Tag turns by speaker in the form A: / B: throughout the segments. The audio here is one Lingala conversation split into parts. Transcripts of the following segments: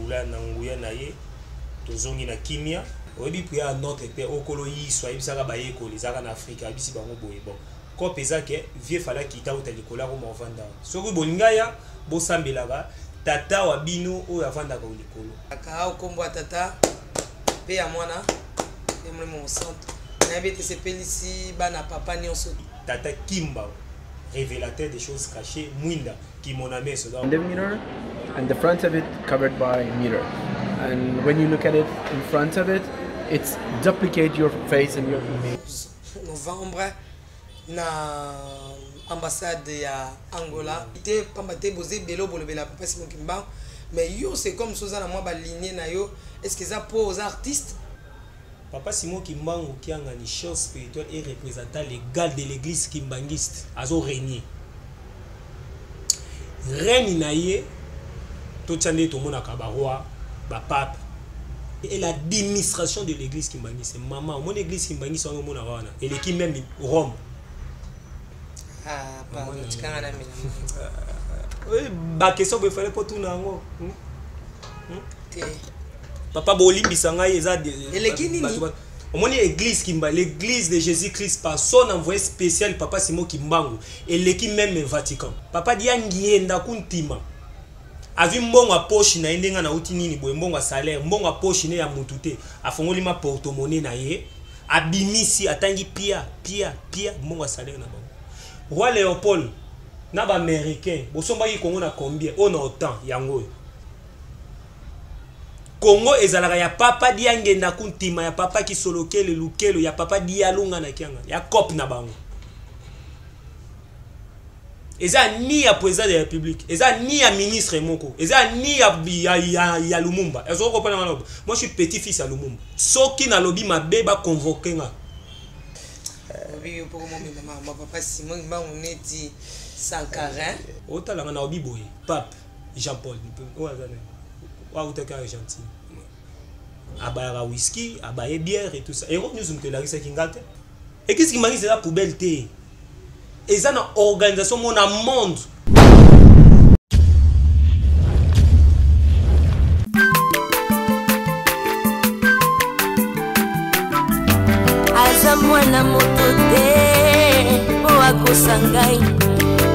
A: Lula Nanguya Naye, Tozongi na Kimia, Obi Pria notre père, Okolo Yiswa, Ibsara Bayeko, les Aran Afrique, Abisi Bango Boyebo. Quand Pezake, vieux fala kita ou talikola ou morvanda. Soru Bolingaya, Bosambelaba, Tata Wabino ou Avanda Kolikolo.
B: Aka Okombo Tata, Pe Amwana, et mon centre. N'avait se ici, Bana Papa Nyonso.
A: Tata Kimba, révélateur des choses cachées, Mwinda, qui mon ami se donne.
C: The mirror, and the front of it covered by mirror. And when you look at it in front of it, it's duplicate your face and your image.
B: Novembre, na ambassade ya Angola. Ité pambate bosé belo bolobela papa Simon Kimba. Mais yo c'est comme ça na moi ba lignée na yo. Est-ce que ça pour aux artistes?
A: Papa Simon Kimbangu qui a une chance spirituelle et représentant légal de l'église kimbangiste azo régner. Règne naie tout tchande tout monde akabarwa ba pape et l'administration de l'église kimbangiste maman mon église kimbangiste on mona wana et l'équipe même Rome.
B: Ah pardon tu kana na mina.
A: Oui ba question be fallait pas tout nango. Papa Bolimbi Sanga eza de l'église Kimba, l'église de Jésus-Christ par son envoyé spécial Papa Simon Kimbangu et l'équipe même Vatican. Papa Diangienda Kuntima. Avi mbongo a poche na ndenga na utinini boye mbongo a salaire mbongo a poche ne ya mutute afongoli ma porte-monnaie na ye abimisi atangi pia mbongo a salaire na bango. Roi Léopold na ba américain bosomba ki Congo na combien on a autant yango. Congo ezalaka ya papa diangenda kuntima ya papa ki solokele lukelo ya papa dialunga na kianga ya cop na bango. Eza ni ya président de la République, eza ni ya ministre moko, eza ni ya Lumumba. Ezo ko pala ngalo. Moi je suis petit-fils à Lumumba. Soki na lobi mabe ba convoquer nga.
B: Oui pour moi ma papa Simon Kimbangu neti Sankarin.
A: Otala na obi boye. Pape Jean-Paul. Wa utaka Argentine. Abaya whisky, abaya bière et tout ça. Et nous sommes là qui ngate. Et qu'est-ce qui m'arrive c'est la poubelle té. Et ça une organisation mon monde.
D: Aza mwana moto te po akosangai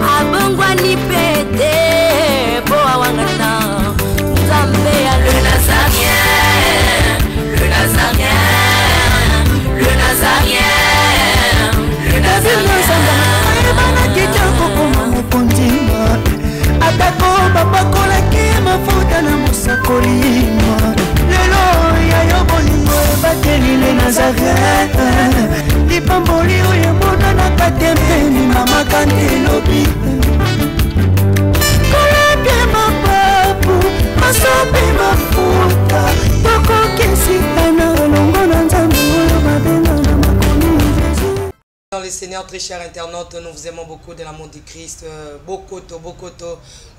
D: abongwa ni pete po awangana Nzambe ya le Nazarien, le Nazarien, le Nazarien, le Nazarien.
E: Atako babakola ki mafuta na musakolima lelo ya yobolingo ebateli le Nazareth lipamboli oyo mona na katempeni mama kantelobi kolabie mapapu masope mafuta tokokesitana longo na Nzambe oyo babenga na makomi
B: Dans le Seigneur, très chers internautes, nous vous aimons beaucoup de l'amour du Christ. Bokoto.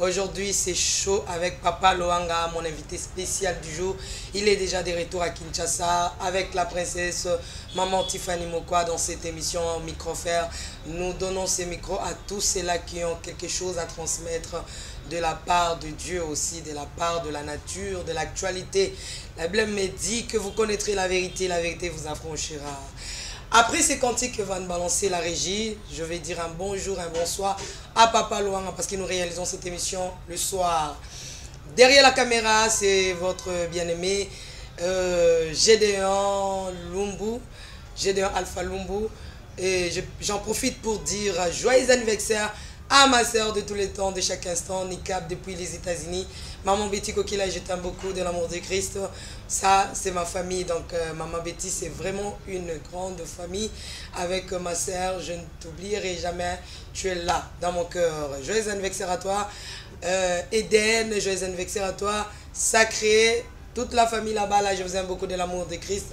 B: Aujourd'hui, c'est chaud avec Papa Loanga, mon invité spécial du jour. Il est déjà de retour à Kinshasa avec la princesse Maman Tiffany Mokwa dans cette émission Microfer. Nous donnons ces micros à tous ceux-là qui ont quelque chose à transmettre de la part de Dieu aussi, de la part de la nature, de l'actualité. La Bible me dit que vous connaîtrez la vérité vous affranchira. Après ces cantiques que va nous balancer la régie, je vais dire un bonjour, un bonsoir à Papa Loanga parce que nous réalisons cette émission le soir. Derrière la caméra, c'est votre bien-aimé Gédéon Alpha Lumbu. Et j'en profite pour dire joyeux anniversaire à ma soeur de tous les temps, de chaque instant, Nicap depuis les États-Unis. Maman Betty Kokila, je t'aime beaucoup de l'amour de Christ. Ça, c'est ma famille. Donc, Maman Betty, c'est vraiment une grande famille. Avec ma soeur, je ne t'oublierai jamais. Tu es là, dans mon cœur. Joyeux anniversaire à toi. Eden, joyeux anniversaire à toi. Sacré, toute la famille là-bas, là, je vous aime beaucoup de l'amour de Christ.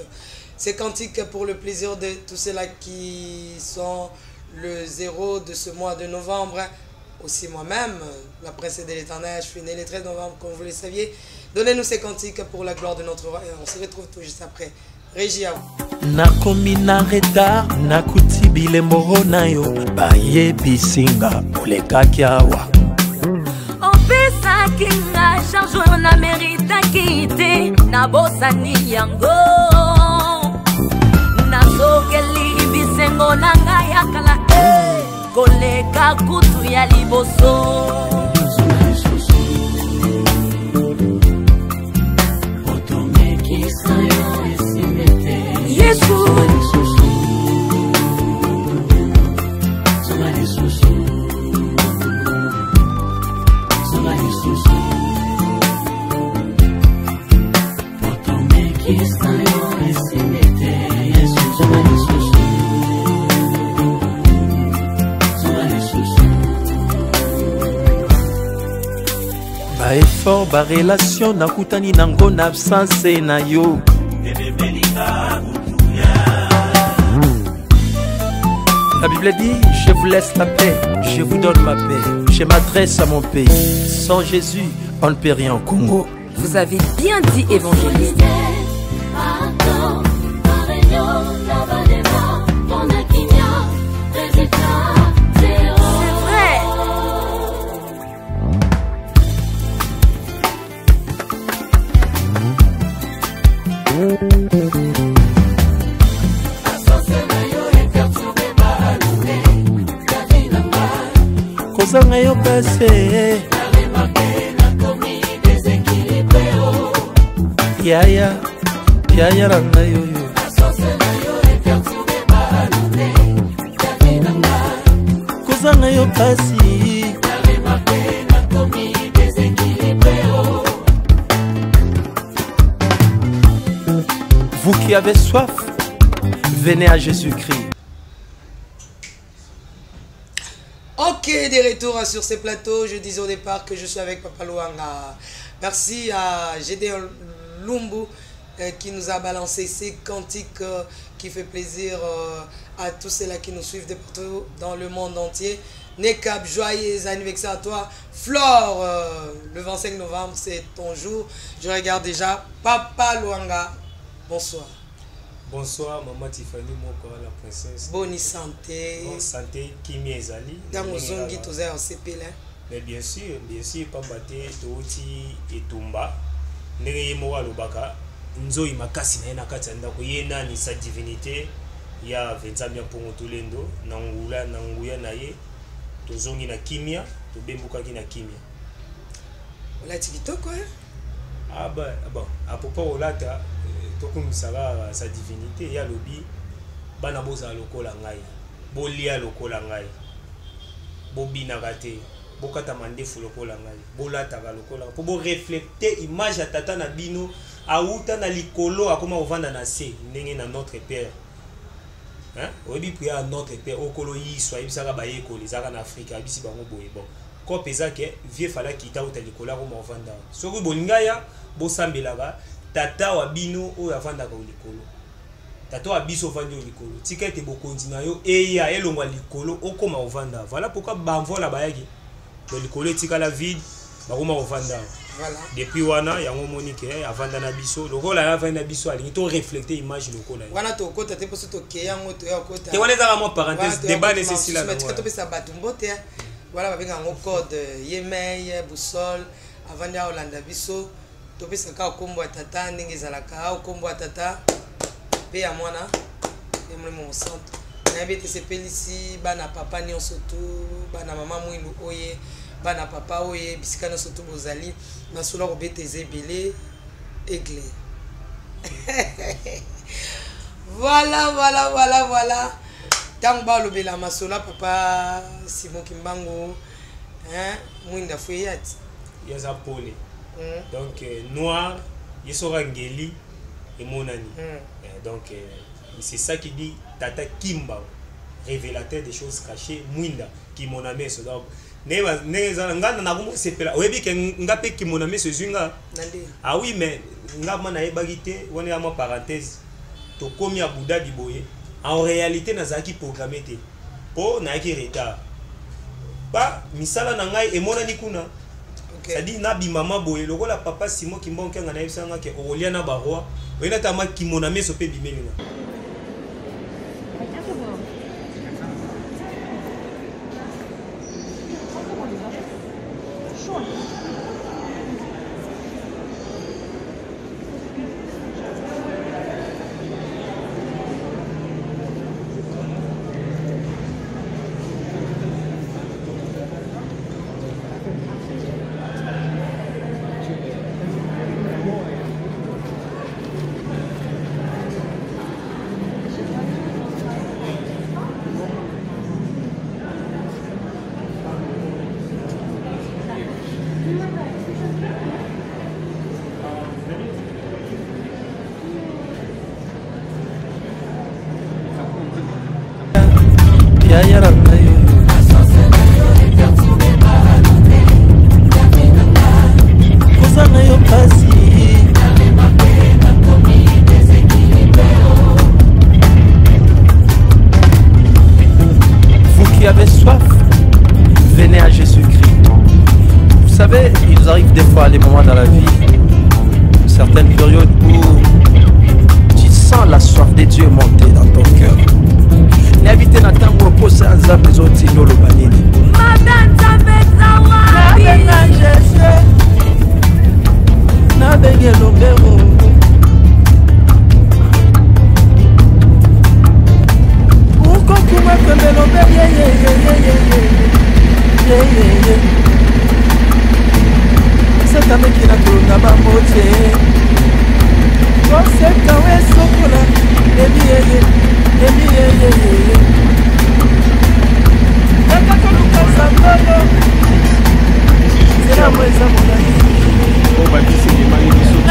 B: C'est cantique pour le plaisir de tous ceux-là qui sont le 0 de ce mois de novembre. Aussi moi-même, la princesse de l'Éternel, je suis né le 13 novembre, comme vous le saviez. Donnez-nous ces cantiques pour la gloire de notre roi. Et on se retrouve tout juste après. Régie à vous.
E: Nakomi na retard, nakuti bilembo na yo, baye bisinga, oleka kiawa.
D: On fait ça qui n'a changé, on a mérité. soki te nabosani yango nazokeli bisengo na ngai ya kala koleka kutu ya liboso Yesu
F: ba effort ba relation nakutani nango na absence na yo La Bible dit, je vous laisse la paix, je vous donne ma paix. Je m'adresse à mon pays. Sans Jésus, on ne peut rien au Congo.
D: Vous avez bien dit évangéliste.
F: Kozanga yo passé Yaya ranga yo yo Kozanga yo passé Vous qui avez soif, venez à Jésus-Christ.
B: Ok, de retour sur ces plateaux. Je disais au départ que je suis avec Papa Luanga. Merci à Gédéon Lumbu qui nous a balancé ces cantiques qui fait plaisir à tous ceux-là qui nous suivent de partout dans le monde entier. Nekab, joyeux anniversaire à toi. Flore, le 25 novembre, c'est ton jour. Je regarde déjà Papa Luanga. Bonsoir.
A: Bonsoir, maman Tiffany, mon la princesse.
B: Bonne santé.
A: Bonne santé, Kimi Ezali.
B: Dans mon zongi, tu es aussi pile.
A: Mais bien sûr, pas battre, Touti et Tumba. Nere Moa Lubaka. Nzo imakasi na kati ndako yena ni sa divinité ya Venzamia Pongo Tulendo, Nangula, Nanguya na ye. Tozongi na kimia, tobembuka ki na kimia.
B: Ola tikitoko hein?
A: Ah bah bon, à propos olata tokumisaka sa divinité ya lobi bana boza lokola ngai bolia lokola ngai bobinaka te bokata mandefu lokola ngai bolataka lokola po bo reflecter image ya tata na bino auta na likolo akoma ovanda na se ndenge na notre père hein oyebi priya notre père okolo yiswa yebisaka bayekoli zaka na Afrique abisi bango boye bon ko peza ke vie fala kita uta likolo akoma ovanda soki bolingaya bosambelaka tata wa bino oyo avandaka likolo tata wa biso vandi likolo tika ete bokonzi na yo eya elongwa likolo okoma ovanda voilà pourquoi bamvola bayaki do likolo tika la vide bakoma ovanda
B: voilà
A: depuis wana yango monike avanda na biso lokola avanda biso alingi to reflecter image lokola
B: wana to kota te poso to keyango to ya kota
A: te wana ezaka mo parenthèse débat nécessaire
B: mais tika to pesa bato mbote voilà babenga ngo code yemeye busol avanda Olanda biso topesa ka kombo ya tata ndenge ezalaka kombo ya tata pe ya mwana emle mo centre na bete sepelisi bana papa nyonso tu bana mama mwindu oye bana papa oye bisika nyonso tu bozali masolo ko bete ezebele aigle voilà tant ba lobela masolo papa Simon Kimbangu hein mwinda fuyati
A: yaza pole donc noir yesora ngeli et monani donc c'est ça qui dit tata Kimba révélateur des choses cachées mwinda qui mon ami so donc neza ngana na kumo sepela oyebi ke ngape ki mon ami so zunga ah oui mais ngama na ebagité wona ya mo parenthèse to komi ya Bouddha biboye en réalité nazaki programmé te po na ki retard ba misala na ngai e monani kuna ça dit nabi maman boye lokola papa Simon Kimbonke ngana yebisanga ke olia na baroi oyena tama kimona meso pe bimelinga
F: yaya na ngai kozanga yo pasi vous qui avez soif venez à Jésus-Christ. Vous savez, il nous arrive des fois des moments dans la vie, certaines périodes où tu sens la soif de Dieu monter dans ton cœur. N'habitez pas tant pour poser un zap les autres signaux le banini. C'est un mec qui n'a plus de ma beauté. C'est quand même sokola. C'est la vraie zamona. Oh, bah, c'est les magnifiques.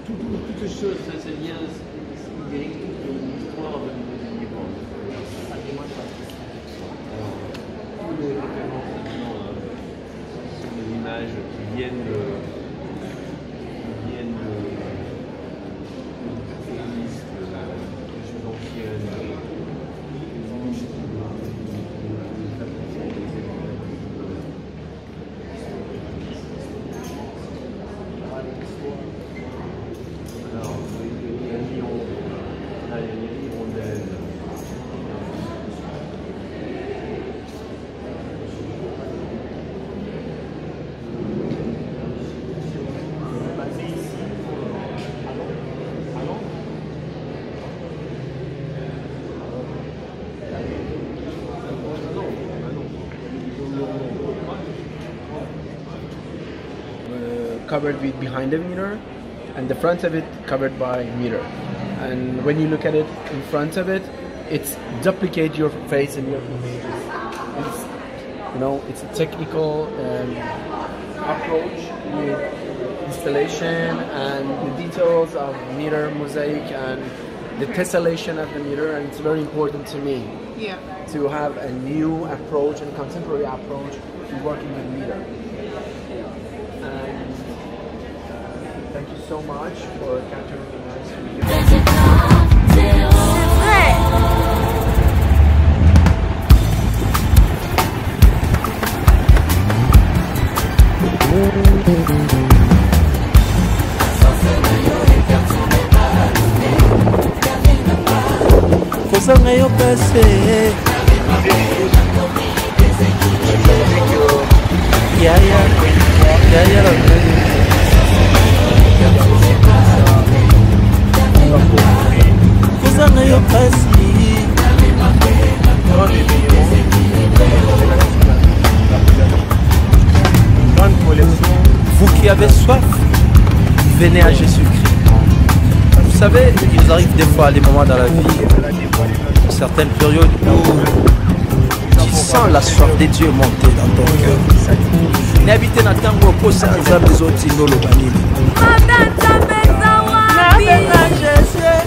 C: Toutes ces choses, ça vient lyrique de l'histoire de l'Iran. Tous les références sont des images qui viennent de communistes, des choses anciennes. Covered with behind the mirror, and the front of it covered by mirror. And when you look at it in front of it, it's duplicate your face and your images. It's a technical approach with installation and the details of mirror mosaic and the tessellation of the mirror, and it's very important to me to have a new approach and contemporary approach to working with mirror. Thank you so much for capturing the nice video.
F: Kozanga yo pase kozanga yo pasi. Vous qui avez venez à Jésus-Christ. Vous savez, il nous arrive des fois des moments dans la vie, certaines périodes où tu sens la soif de Dieu monter dans ton cœur. N'habitez na tango posa nzambe zoti ndolo banini. Nabenga Jésus.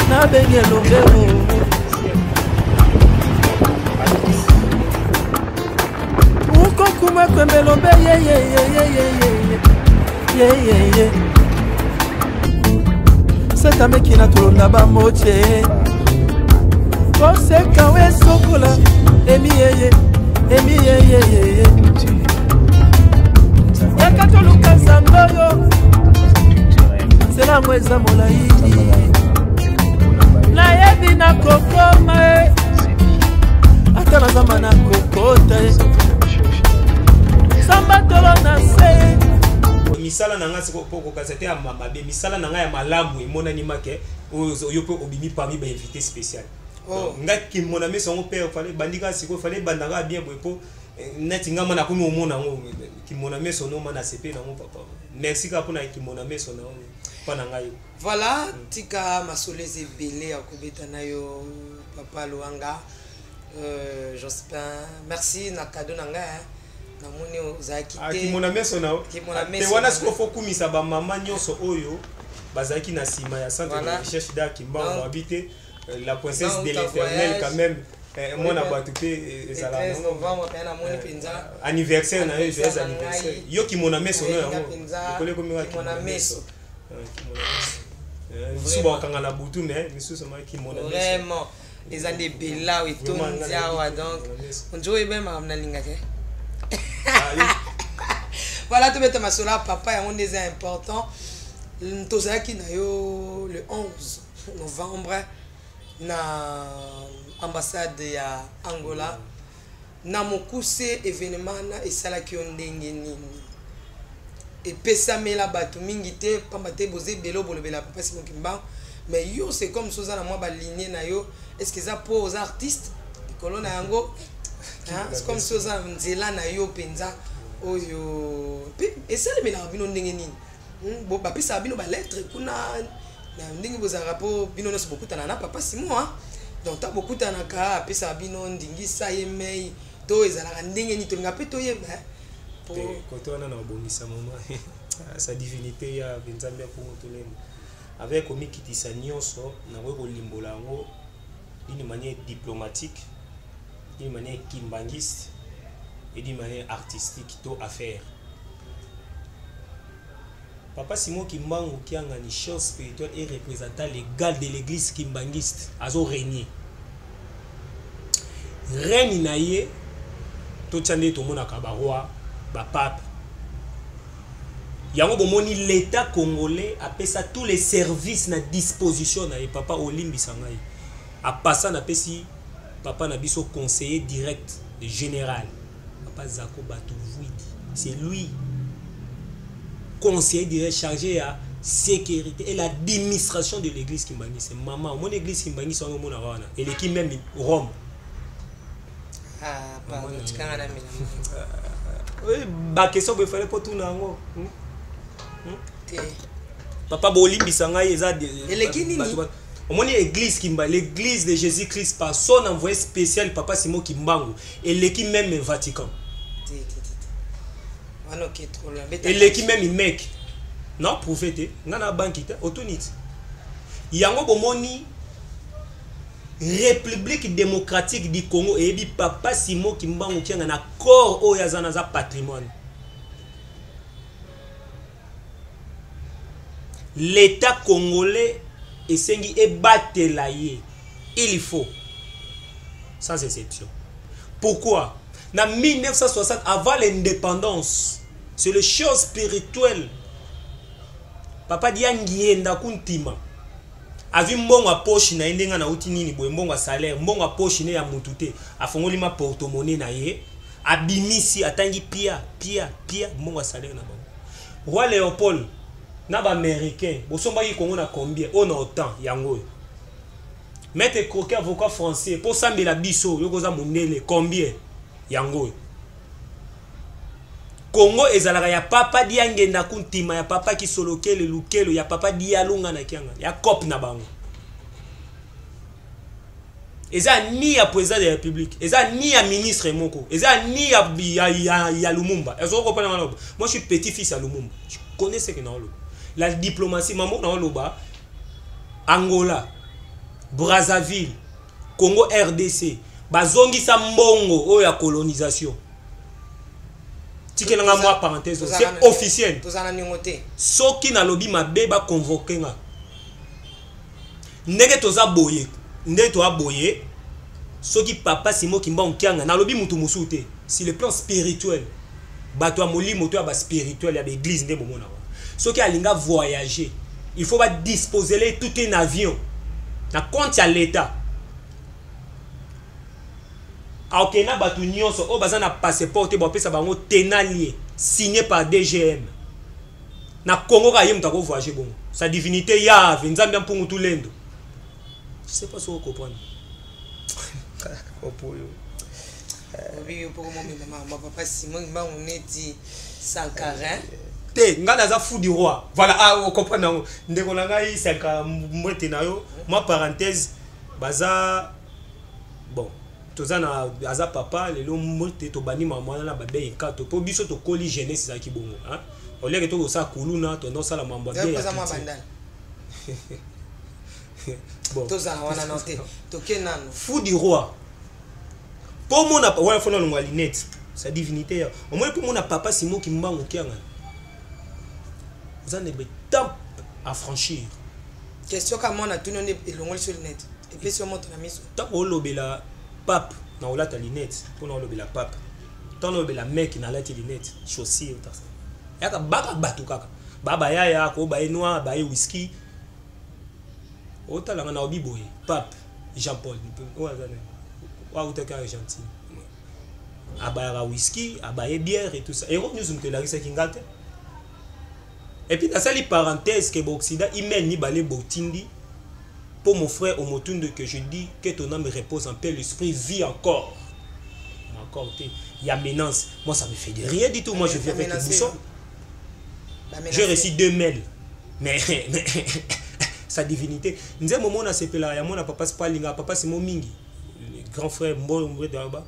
F: Nabenga lobelo. Uko kuma kwembelo be ye. Seta mekina tulonda ba moche. Koseka we sokola emi ye. Yakatoluka sangoyo Sela mweza molaidi Na yebi na kokoma Ata na zama na kokota Samba tolo na se
A: Misala na nga siko poko kasete ya mabe misala na nga ya malamu imona ni make Oyopo obimi parmi ba invité spécial nga ki mon ami son père fallait bandika siko fallait bandanga bien pour neti nga mona komi omona ngo ki mon ami son nom na CP na mon papa merci ka pona ki mon ami son nom pana ngai
B: voilà tika masoleze belé akobeta na yo papa Luanga Jospin merci na cadeau na nga na moni ozaki te
A: ki mon ami son nom te wana siko fo kumisa ba mama nyonso oyo bazaki na sima ya centre de recherche d'Akimba habité la princesse de l'Éternel quand même mon abatouté anniversaire na joyeux anniversaire yo ki mon ami son nom ekole komi wa ki mon ami suba kanga na butu mais misusu ma ki mon ami
B: vraiment les années bella et tout nziawa donc on joue même amna lingake voilà tout bête masola papa et on est important tozaki na yo le 11 novembre na ambassade ya Angola na mokuse événement na esalaki yo ndenge nini epesamela bato mingi te pamba te boze belo bolobela papa Simon Kimbangu mais yo c'est comme soza na moi baligné na yo est-ce que ça pour aux artistes ekolo na yango c'est comme soza nzela na yo penza oyo esalemela bino ndenge nini bo bapesa bino ba lettre kuna na ndingi boza rapport bino no beaucoup na papa Simon donc ta beaucoup na ka apesa bino ndingi sa yemei to ezala ndenge ni to nga pe to yeba
A: pour koto na obongisa mama sa divinité ya benzambe pour tolemo avec komi kitisa nyonso na ko limbola ngo d'une manière diplomatique d'une manière kimbangiste et d'une manière artistique to à faire. Papa Simon Kimbangu qui a une chance spirituelle et représentant légal de l'église kimbangiste azo régner. Règne naie to tchande to mona kabarwa ba pape. Yango bomoni l'état congolais appelle ça tous les services na disposition na papa Olimbi Sangai. A passant na pesi papa na biso conseiller direct général. Papa Zako Batouvoudi, c'est lui conseiller direct chargé à sécurité et l'administration de l'église Kimbangi. C'est maman, mon église Kimbangi sont mon arana et l'équipe même Rome.
B: Ah, pardon, tu connais la mine.
A: Oui, bah question il fallait pas tout nango. Papa Bolimbi Sangai eza
B: et l'équipe nini?
A: Mon église Kimba, l'église de Jésus-Christ par son envoyé spécial Papa Simon Kimbangu et l'équipe même Vatican. Et l'équipe même mec. Non, prophète, nana bankita, autonite. Yango bomoni République démocratique du Congo et bi Papa Simon Kimbangu qui a un accord au yazanaza patrimoine. L'État congolais et sengi et batelaye. Il faut. Sans exception. Pourquoi? En 1960, avant l'indépendance, c'est le chose spirituel. Papa Diangi Ndakuntima. Avi mbongo a poche na indenga na uti nini boye mbongo a salaire mbongo a poche ne ya mutute afongoli ma porte-monnaie na ye abimisi atangi pia mbongo a salaire na bango. Roi Léopold na ba américain bosomba ki Congo na combien on a autant yango. Maître Croquet avocat français pour sambela biso yokoza munele combien yango. Congo ezalaka ya papa dia ngenda kuntima ya papa ki solokele lukelo ya papa dia lunga na kianga ya cop na bango. Eza ni ya président de la République, eza ni ya ministre moko, eza ni ya Lumumba. Est-ce que vous comprenez? Moi je suis petit-fils à Lumumba. Je connais ce que na oloba. La diplomatie maman na oloba Angola, Brazzaville, Congo RDC, bazongisa mbongo o ya colonisation. Tikelanga moi parenthèse, c'est officiel. Soki na lobi mabe ba convoquer nga. Ndenge toza boye, ndenge toza boye. Soki papa simo kimba onkianga na lobi mutu musute. Si le plan spirituel, bato amoli moto ya ba spirituel ya l'église ndé bomona. Soki alinga voyager, il faut pas disposer tout un avion. Na compte ya l'état. Ok, na batu nyonso o baza na passeport te bopesa bango tenalier signé par DGM. Na Congo ka yem ta ko voyager bon. Sa divinité ya nzambe mpungu tout lendo. Je sais pas si vous comprenez.
B: Oui, pour moi ma papa Simon ba on est dit Sankarin.
A: Te ngana za fou du roi. Voilà, ah vous comprenez ndeko na ngai saka mwete na yo. Ma parenthèse baza bon. Tozana aza papa lelo mote to bani maman na babe ekato po biso to koli jeunesse za kibongo hein o leke to sa kuluna to no sala mambo bien bon
B: tozana wana note to kenano
A: fou du roi po mona wana fona longa linette sa divinité ya au moins po mona papa Simon Kimbangu kianga vous en avez temps à franchir
B: question comment on a tout donné longo sur linette et puis sur monte na miso
A: ta o lobela pape na olata linette pour na lobela pape tant lobela mec na lati linette chaussure ta ça yaka baka batu kaka baba yaya ko ba noir ba whisky otala na obiboye pape Jean-Paul wa utaka Argentine abaya whisky abaya bière et tout ça et nous nous la risa kingate et puis dans cette parenthèse que l'Occident il mène ni balé botindi. Pour mon frère Omotunde que je dis que ton âme repose en paix, l'esprit vit encore. Encore, il y a menace. Moi, ça me fait de rien du tout. Moi, je viens avec le bouchon. J'ai reçu 2 mails. Mais sa divinité. Nous avons un moment, c'est là. Mon papa, c'est pas Linga. Papa, c'est mon Mingi. Le grand frère, mon là-bas.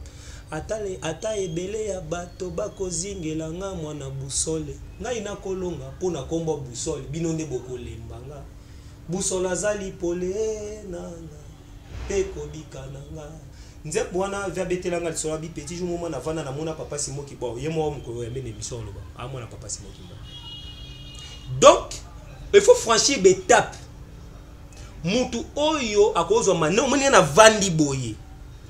A: Ata ebele ya bato bako zingela nga mwana busole. Nga ina kolonga pona komba busole. Binonde boko lembanga. Busola zali pole nana peko bikananga nze bwana via betelanga lisola bi petit jour moment navana na mona papa Simon Kimbangu ye mo mko ya mene mission loba a mona papa Simon Kimbangu. Donc il faut franchir l'étape mutu oyo akozwa mano moni na vandi boye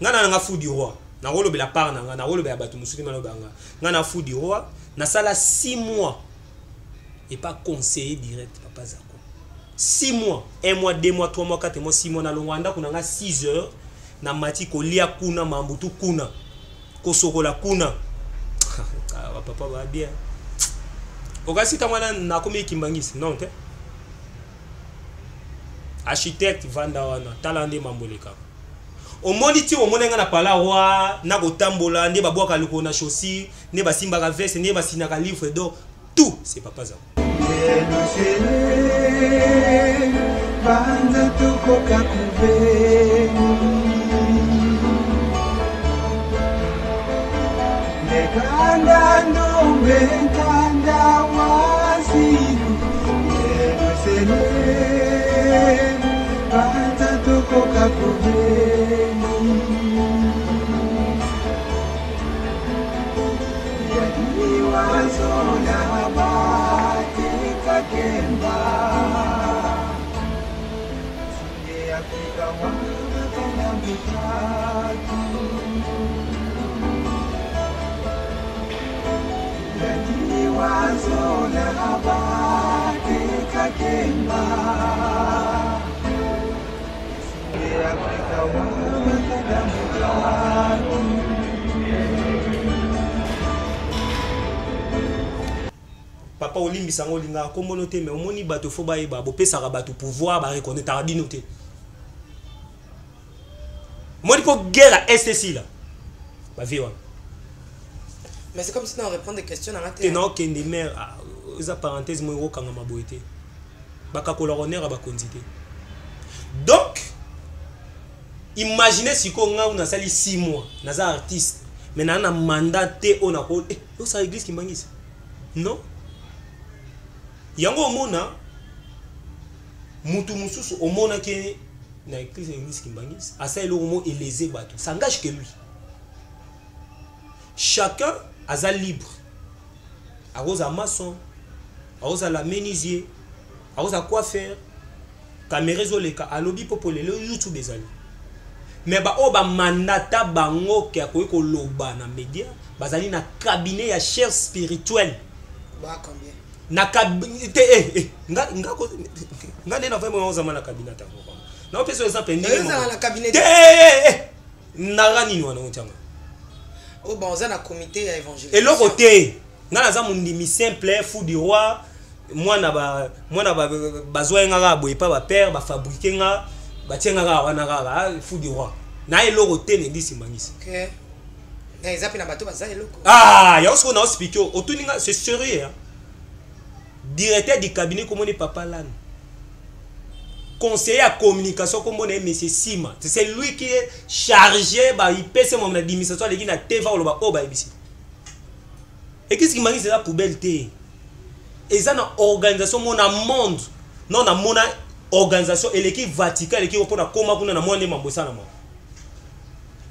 A: ngana nga fou du roi na rolobela par nanga na rolobela batu musuki malobanga ngana fou du roi na sala 6 mois et pas conseiller direct papa Zako 6 mois, 1 mois, 2 mois, 3 mois, 4 mois, 6 mois, na Longwanda, kuna 6 heures, na mati ko lia kuna, mambutu kuna, ko sokola kuna. Papa va bien. Okasi tamwana na komi kimbangisi, non te? Architecte vanda wana, talande mamboleka. Omoni ti omona nga na pala wa, na ko tambola, ne babwaka loko na chaussure, ne basimba ka veste, ne basina ka livre d'or, tout, c'est papa Zako.
E: Banda tuko kakuveni Nekanda ndombe nkanda wasiru Yelusele Banda tuko kakuveni Yadini wazola bate kakemba
A: Papa Olimbi sango linga kombono te mais omoni bato fo ba eba bopesa ka bato pouvoir ba reconnaître bino te. Moni po guerre STC là. Ba viwa.
B: Mais c'est comme si on répond des questions dans la
A: tête. Non, qu'il y a des mères, eza parenthèse moi ro kanga maboité. Baka coloronner ba konzité. Donc imaginez si ko nga on sali 6 mois, naza artiste, mais na mandat te on a ko ça église qui mangisa. Non. Yango omona mutu mususu omona ke na église qui mangisa. Asa elo mo élésé bato. Ça engage que lui. Chacun a libre. A rose à maçon, a rose à la menuisier, a rose à quoi faire. Caméra zoleka a lobby popolé le YouTube ezali. Mais ba o ba mandata bango ke akoyi ko loba na média, bazali na cabinet ya chef spirituel.
B: Ba combien?
A: Na cabinet nga na vraiment on na cabinet ta. Na on peut par exemple
B: na cabinet.
A: Na rani ni wana ontanga.
B: Oh bon, on a un comité à évangéliser.
A: Et l'autre côté, on a un simple fou du roi. Moi, besoin de pas père, de fabriquer fou du roi. Na l'autre côté, ne dit si manis.
B: Ok. Mais ils appellent un bateau, ça est loco.
A: Ah, il y a aussi un hospital. C'est sérieux. Directeur du cabinet, comme on est papa là. Conseiller à communication comme on est monsieur Sima, c'est lui qui est chargé il paie ce moment d'administration les qui na TV ou ba oba ici. Et qu'est-ce qui m'a dit c'est la poubelle té. Et ça na organisation mon monde. Non na mon organisation et l'équipe Vatican l'équipe pour na koma kuna na monde mambo sana mo.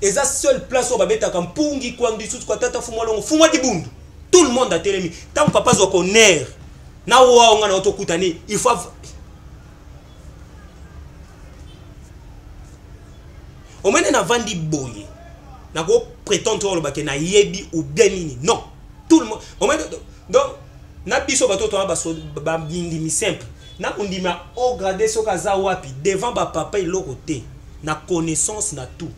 A: Et ça seule place au babeta kampungi kwa ndisu kwa tata fumwa longo fumwa dibundu. Tout le monde a télémi. Tant papa zo connaître. Na wa nga na otokutani, il faut au moins na vandi boye na ko prétendre le na yebi ou bien nini non tout le monde au moins donc na biso bato to ba bindi simple na undima au grade so kaza wapi devant ba papa il côté na connaissance na tout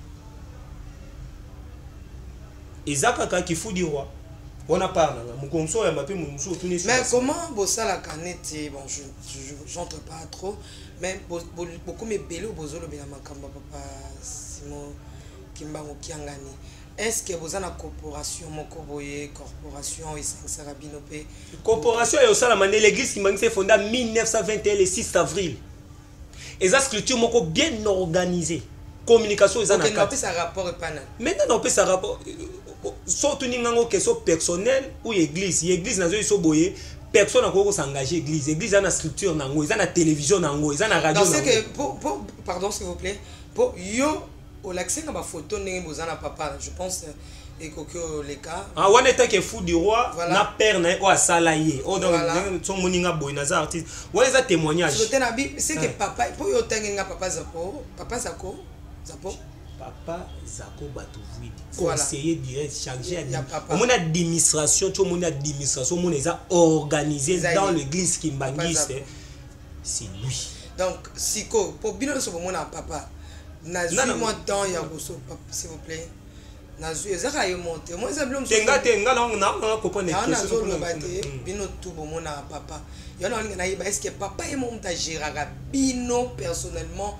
A: ezaka ka ki fudi roi on a parlé mukonso ya mapi muso tout.
B: Mais comment bossa la canette bon j'entre pas trop mais beaucoup me bello bozolo bina makamba papa Kimbango Kiangani. Est-ce que vous avez une corporation, corporation et 5 Sarabinope?
A: Corporation et au Salamane, l'église qui m'a fait fondée en 1921, le 6 avril. Et ça, structure bien organisée. Communication, ils ont un
B: rapport.
A: Maintenant, on peut ça rapport. Surtout, nous avons une question personnelle ou l'église. L'église, nous avons une personne n'a s'engager l'église. L'église a une structure, ils ont une télévision, ils ont une radio.
B: Pardon, s'il vous plaît. Pour yo, au l'accès à ma photo, papa, je pense et que les cas.
A: Ah, on était que fou du roi, na père na ou salarié. Oh donc son moninga boy na artiste. On les a témoignages.
B: C'est que papa, pour yo tenga papa Zako, Zapo.
A: Papa Zako Batouvidi, conseiller direct chargé au monde administration, tout le monde administration, on les a organisés dans l'église Kimbangis. C'est lui.
B: Donc siko pour bien ce moment papa. Nazu moi temps ya goso s'il vous plaît. Nazu ezaka yo monter. Moi ça blom.
A: Tenga na comprendre
B: que bino tout bon na papa. Yo na yeba est-ce que papa et mon ta gérera bino personnellement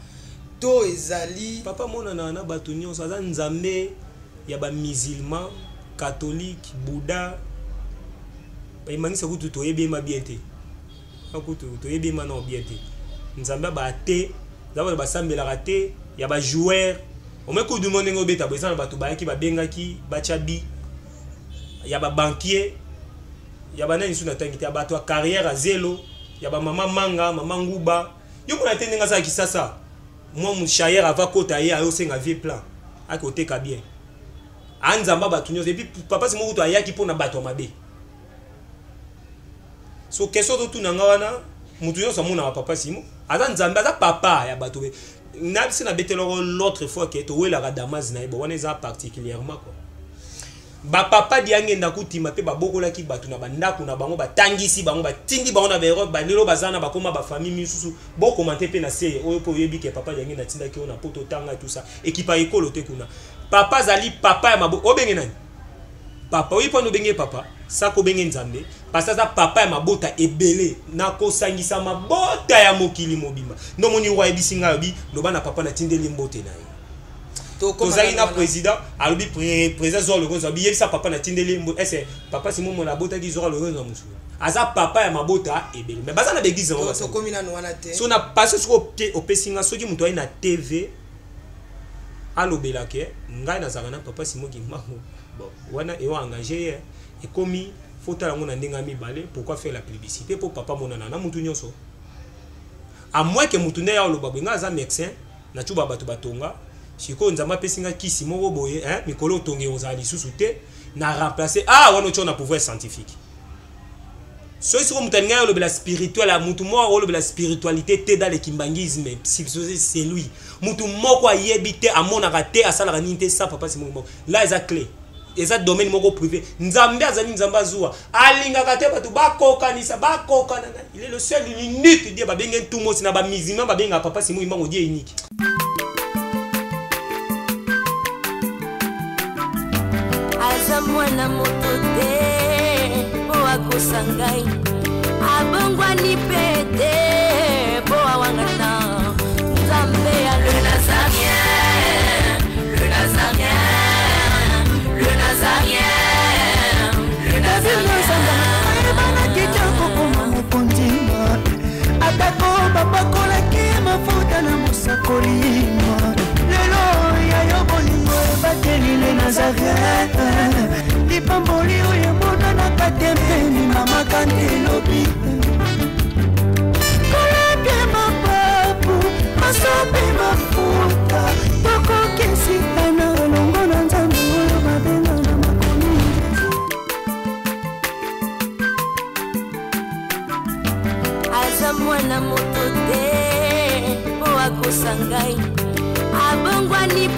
B: to ezali
A: papa mona na batonio ça nzambe ya ba musulman catholique bouddha ba imangisa kutu to yebe ma bien te. Akutu to yebe ma no bien te. Nzambe ba te d'abord ba sambela raté ya ba joueur au même coup du monde ngobeta ba sana bato ba ki ba bengaki ba chabi ya ba banquier ya ba nani suna tangite ya bato carrière à zéro ya ba mama manga mama nguba yo mona tendenga sa kisasa moi mon chayer ava kota ye ayo senga vie plan à côté ka bien anzamba bato nyos et puis papa c'est mo kuto ayaki pona bato mabe so question de tout nanga wana mutu yo samuna papa simo aza nzambe aza papa ya bato na bisi na betelo l'autre fois que to wela Damas na ibo wana za particulièrement quoi ba papa diange ndakutima pe babokola ki bato na bandako na bango batangisi bango batindi bango na bero balelo bazana bakoma ba famille misusu bo commenter pe na se oyo po yebi ke papa diange na tinda ki ona poto tanga et tout ça ekipa ekolo te kuna papa zali papa ya mabo obenge nani papa oui pono benge papa ça ko benge nzambe parce que ça papa ya mabota ebele na ko sangisa mabota ya mokili mobimba ndo moni wa ebisinga yobi no bana papa na tindeli mbote na ye tozali na président alobi président zo lokonzo abi yebisa papa na tindeli ese papa simo mona bota ki zo lokonzo musu aza papa ya mabota ebele mais baza na l'église ngo
B: to komina no wana te
A: so na passé sur au pesinga soki muto na TV alobela ke ngai na zakana papa simo ki mbango bon wana e wa engagé et komi fota lango na ndinga mibale pourquoi faire la publicité pour papa monana na mutu nyonso à moins que mutu ne ya loba benga aza médecin na tuba bato batonga siko nzamba pesinga kisi moko boye mikolo tongi ozali susu te na remplacer wana chona pouvoir scientifique so siko mutananga lo la spirituel la mutu moko lo la spiritualité te dans le kimbangisme c'est lui mutu moko ayebite amona raté asala ninte ça papa c'est moko là eza clé eza domaine moko privé nzambe azali nzamba zuwa alinga kate bato bakokanisa bakokana il est le seul unique Dieu babenga tout mot na ba musulman babenga papa c'est moko Dieu unique.
D: Mwana moto te po akosangai abongwa ni pete po awangata nzambe ya le nazarien le nazarien le nazarien le nazarien
E: bana kitoko koma mopondima atako bapakolaki mafuta na mosakolima lelo ya yobolingo bateli le nazarien Pamboli oye mona na katempeni mama kantelobi Koleke mapapu masope mafuta Toko kesika na longo na nzambu oyo babenga na makomi
D: Aza mwana moto te po akosangai abongwa ni